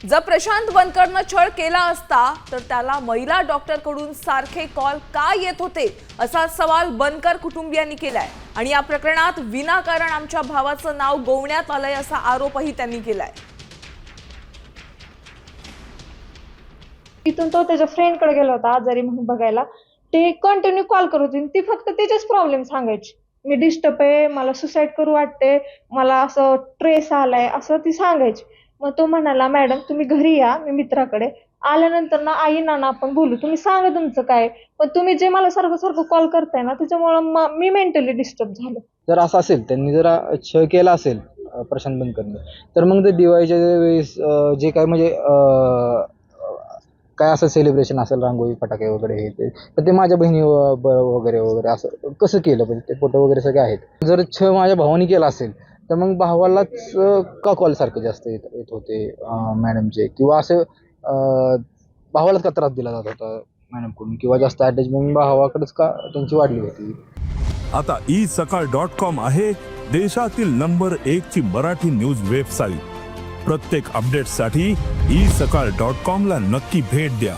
जर प्रशांत बनकरनं छळ केला असता तर त्याला महिला डॉक्टरकडून सारखे कॉल का येत होते असा सवाल बनकर कुटुंबियांनी केलाय आणि या प्रकरणात विनाकारण आमच्या भावाचं नाव गोवण्यात आलंय असा आरोपही त्यांनी केलाय। तिथून तो त्याच्या फ्रेंडकडे गेला होता आजारी म्हणून बघायला। ते कंटिन्यू कॉल करत होती, ती फक्त तिचेच प्रॉब्लेम सांगायची, मी डिस्टर्ब आहे, मला सुसाईड करू वाटते, मला असं ट्रेस आलाय असं ती सांगायची। मग तो म्हणाला मॅडम तुम्ही घरी या, मी मित्राकडे आल्यानंतर ना आई नाना आपण बोलू, तुम्ही सांगा तुमचं काय, पण तुम्ही जे मला सारखं सारखं कॉल करताय ना त्याच्यामुळे मी मेंटली डिस्टर्ब झालो। जर असं असेल त्यांनी जर छळ केला असेल प्रशांत बनकरने, तर मग ते दिवाळीच्या वेळेस जे काय म्हणजे काय असं सेलिब्रेशन असेल, रांगोळी फटाके वगैरे हे ते, तर ते माझ्या बहिणी वगैरे वगैरे असं कसं केलं पाहिजे, ते फोटो वगैरे सगळे आहेत। जर छळ माझ्या भावाने केला असेल तर मग भावालाच का कॉल सारखे जास्त येत होते मॅडमचे, किंवा असं भावालाच का त्रास दिला जात होता मॅडमकडून, किंवा जास्त अटॅचमेंट भावाकडेच का त्यांची वाढली होती। आता isakal.com आहे देशातील नंबर 1 ची मराठी न्यूज वेबसाईट। प्रत्येक अपडेटसाठी isakal.com ला नक्की भेट द्या।